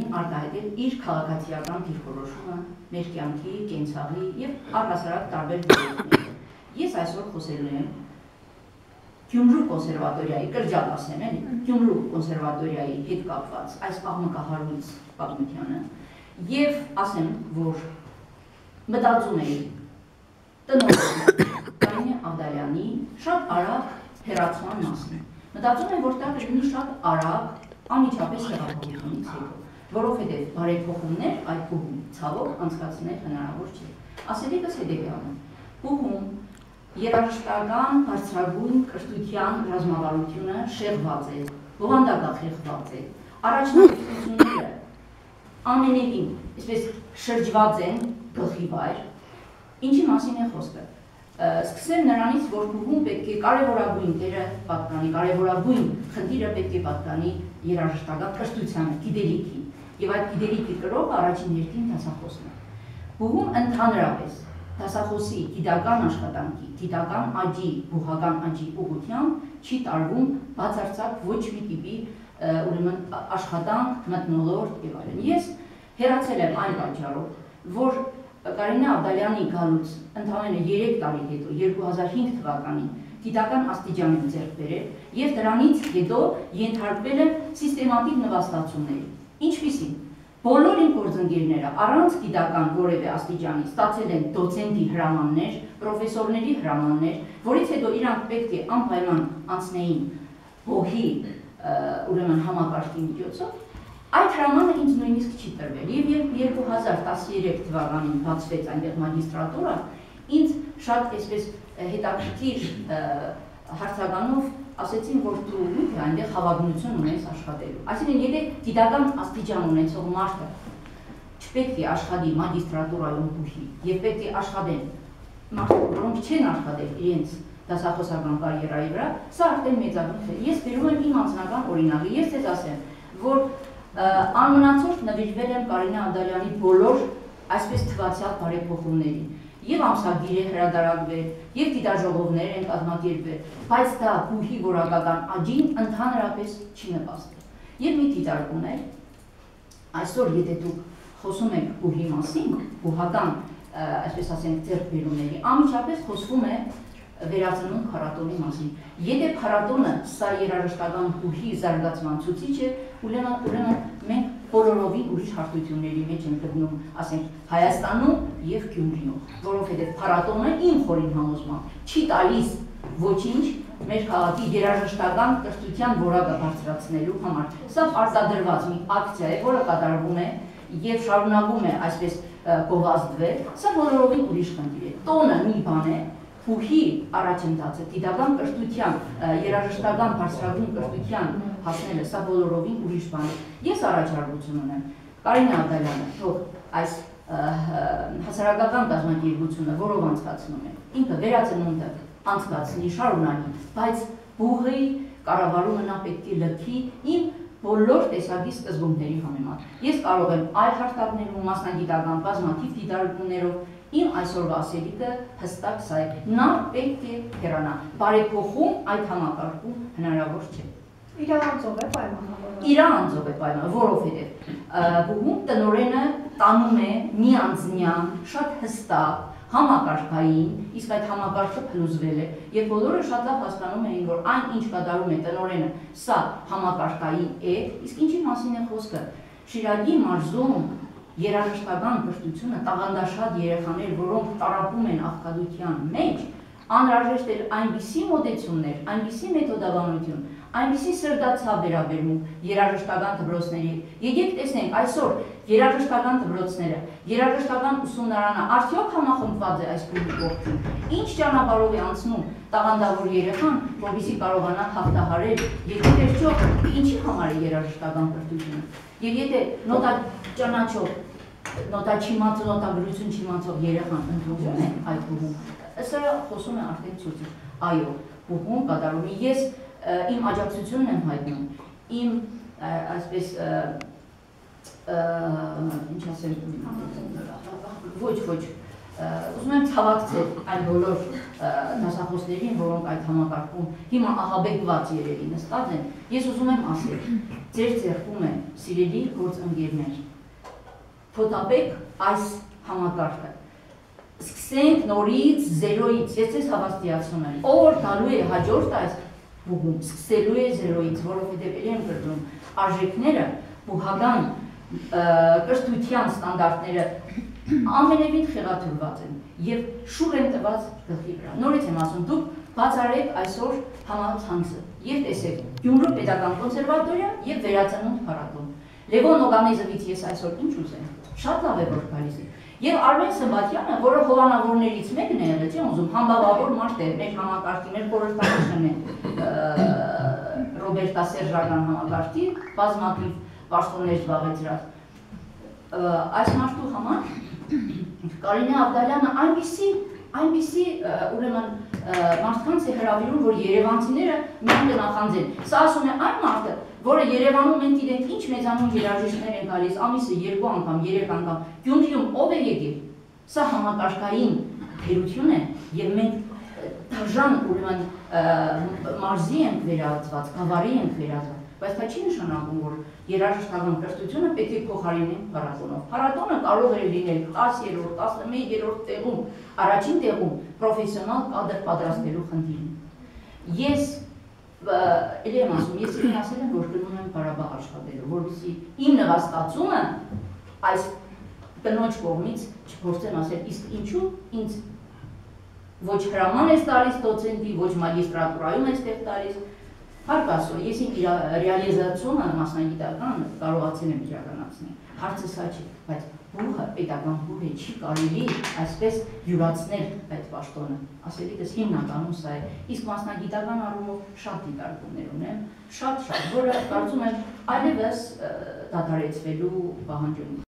Ադրբեջանին արտահայտել իր քաղաքացիական դիրքորոշումը, մեր կյանքի, կենցաղի եւ առհասարակ տարբեր ոլորտներում։ Ես այսօր խոսելու եմ Գյումրու կոնսերվատորիայի, կրճատ ասեմ, էլի, Գյումրու կոնսերվատորիայի հետ կապված այս աղմկահարույց պատմությանը եւ ասեմ, որ մտածում էի տնօրեն Կարինե Ավդալյանի շատ արագ հեռացման մասին։ Մտածում եմ, որ դա կլինի շատ արագ անմիջապես հեղափոխությունից հետո, որովհետև բարեփոխումներ այդ փուլում ցավոք անցկացնել հնարավոր չէ։ Ասելիքս հետևյալն է. փուլում երաժշտական բարձրագույն կրթության ռազմավարությունը շեղված է, բովանդակախեղված է, առաջնահերթությունները ամենևին, այսպես շրջված են գլխի վայր, ինչի մասին է խոսքը։ Սկսեմ նրանից, որ փուլում պետք է կարևորագույն դերը պատկանի, կարևորագույն խնդիրը պետք է պատկանի երաժշտական կրթությանը, գիտելիքի, եւ այդ գիտելիքի կրողը առաջին հերթին դասախոսն է։ Փուլում ընդհանրապես դասախոսի գիտական աշխատանքի, գիտական աճի, բուհական աճի ուղղությամբ չի տարվում բացարձակ ոչ մի տիպի ուրեմն աշխատանք, մթնոլորտ եւ այլն։ Ես հեռացել եմ այն պատճառով, որ Կարինե Ավդալյանի գալուց ընդամենը 3 տարի հետո 2005 թվականին գիտական աստիճան եմ ձեռք բերել եւ դրանից հետո ենթարկվել եմ սիստեմատիկ նվաստացումների։ Ինչպիսին բոլոր իմ գործընկերները առանց գիտական որևէ աստիճանի ստացել են դոցենտի հրամաններ, պրոֆեսորների հրամաններ, որից հետո իրանք պետք է անպայման անցնեին հողի ուրեմն համակարգի միջոցով։ Այդ հրամանը ինձ նույնիսկ չի տրվել եւ երբ 2013 թվականին բացվեց այնտեղ մագիստրատուրա, ինձ շատ այսպես հետաքրքիր հարցականով ասեցին, որ դու այնտեղ հավակնություն ունես աշխատելու։ Այսինքն, եթե գիտական աստիճան ունեցող մարդը չպետք է աշխատի մագիստրատուրայում բուհի եւ պետք է աշխատեն մարդիկ, որոնք չեն աշխատել իրենց դասախոսական կարիերայի վրա, սա արդեն մեծագույն է։ Ես բերում եմ իմ անձնական օրինակը, ես ձեզ ասեմ, որ անմնացորդ նվիրվել եմ Կարինե Ավդալյանի բոլոր այսպես թվացյալ բարեփոխումներին։ Եվ ամսագիր է հրատարակվել, եւ գիտաժողովներ են կազմակերպվել, բայց դա բուհի որակական աճին ընդհանրապես չի նպաստել։ Եվ մի դիտարկում է, այսօր եթե դուք խոսում եք բուհի մասին, բուհական, այսպես ասենք, ձեռքբերումների, անմիջապես խոսվում է վերածնունդ փառատոնի մասին։ Եթե փառատոնը սա երաժշտական բուհի զարգացման ցուցիչ է, ուրեմն մենք բոլորովին ուրիշ հարթությունների մեջ ենք գտնում, ասենք, Հայաստանում եւ Գյումրիում, որովհետեւ փառատոնը իմ խորին համոզմամբ չի տալիս ոչինչ մեր քաղաքի երաժշտական կրթության որակը բարձրացնելու համար։ Սա արտադրված մի ակցիա է, որը կատարվում է եւ շարունակում է այսպես գովազդվել, սա բոլորովին ուրիշ խնդիր է։ Տոնը մի բան է, բուհի առաջընթացը, գիտական կրթության, երաժշտական բարձրագույն կրթության հասնելը, սա բոլորովին ուրիշ բան է։ Ես առաջարկություն ունեմ, Կարինե Ավդալյանը, թող այս հասարակական կազմակերպությունը, որով անցկացնում է, ինքը վերածնունդը անցկացնի, շարունակի, բայց բուհի կառավարումը նա պետք է լքի իմ բոլոր տեսակի սկզբունքների համեմատ։ Ես կարող եմ այլ հարթակներում, մասնագիտական բազմաթիվ դիտարկումներով իմ այսօրվա ասելիքը հստակ սա է, նա պետք է հեռանա, բարեփոխում այդ համակարգում հնարավոր չէ։ Իրանձով է պայմանավորված։ Իրանձով է պայմանավորված, որովհետև բուհում տնօրենը տանում է միանձնյան, շատ հստակ, համակարգային, իսկ այդ համակարգը փլուզվել է, եւ բոլորը շատ լավ հասկանում էին, որ այն ինչ կատարում է տնօրենը, սա համակարգային է, իսկ ինչի մասին է խոսքը։ Շիրակի մարզում երաժշտական կրթությունը տաղանդաշատ երեխաներ, որոնք տարապում են աղքատության մեջ, անհրաժեշտ էր այնպիսի մոտեցումներ, այնպիսի մեթոդաբանություն, այնպիսի սրտացավ վերաբերմունք երաժշտական դպրոցների։ Եկեք տեսնենք այսօր երաժշտական դպրոցները, երաժշտական ուսումնարանը արդյոք համախմբված է այս բուհի կողքին։ Ինչ ճանապարհով է անցնում տաղանդավոր երեխան, որպեսզի կարողանա հաղթահարել, եթե վերջո ինչի համար է երաժշտական կրթությունը։ Եվ եթե նոտա ճանաչող, նոտա չիմացող, նոտագրություն չիմացող երեխան ընդունվում է այդ բուհում, սա խոսում է արդեն ցույցի։ Այո, բուհում կատարում է։ Ես իմ աջակցությունն եմ հայտնում, իմ այսպես ինչ ասեմ, ոչ, ուզում եմ ցավակցել այն բոլոր դասախոսներին, որոնք այդ համակարգում հիմա ահաբեկված երևի նստած են, ես ուզում եմ ասել, ձեր ձեռքում է սիրելի գործընկերներ, փոթաբեք այս համակարգը, սկսենք նորից, զերոյից, ես ձեզ հավաստիացնում եմ, ով որ տալու է հաջորդ այս բուգում, սկսելու է զերոյից, որովհետև ելի եմ կրկնում, արժեքները, բուհական կրթության ստանդարտները ամենևին խեղաթյուրված են և շուռ են տված գլխի վրա։ Նորից եմ ասում, դուք բացառեք այսօր համացանցը և տեսեք Գյումրու պետական կոնսերվատորիա և վերածնունդ փառատոն։ Լևոն Օգանեզովից ես այսօր ինչ ուզեմ, շատ լավ է որ գալիս է։ Եվ Արմեն Սմբատյանը, որը հովանավորներից մեկն է եղել, չի ուզում, համբավավոր մարդ է, մեր համակարգի, մեր խորհրդանիշն է Ռոբերտասերժական համակարգի, բազմաթիվ պաշտոններ զբաղեցրած։ Այս մարդու համար Կարինե Ավդալյանը այնպիսի ուրեմն մարդկանց է հրավիրում, որ երևանցիները միայն կնախանձեն։ Սա ասում է այն մարդը, որը Երևանում մենք իրենք ինչ մեծանում երաժիշտներ են գալիս, ամիսը 2 անգամ, 3 անգամ, Գյումրիում ով է եկել։ Սա համակարգային թերություն է և մենք դաժան ուրեմն մարզի ենք վերածված, գավառի ենք վերածված, բայց դա չի նշանակում, որ երաժշտական կրթությունը պետք է փոխարինենք փառատոնով։ Փառատոնը կարող է լինել 10-րդ, 11-րդ տեղում, առաջին տեղում պրոֆեսիոնալ կադր պատրաստելու խնդիրն։ Ես ելի եմ ասում, ես իրեն ասել եմ, որ գնում եմ Ղարաբաղ աշխատելու, որովհետեւ իմ նվաստացումը այս կնոջ կողմից չփորձեմ ասել, իսկ ինչու ինձ ոչ հրաման ես տալիս դոցենտի, ոչ մագիստրատուրայում ես տեղ տալիս, հարկ ասո, ես իմ ռեալիզացիոնը մասնագիտական կարողացել եմ իրականացնել, հարցը սա չի, բայց բուհը, պետական բուհը չի կարելի այսպես յուրացնել այդ պաշտոնը, ասելիքս հիմնականում սա է, իսկ մասնագիտական առումով շատ դիտարկումներ ունեմ, շատ, որը կարծում եմ այլևս դադարեցվելու պահանջում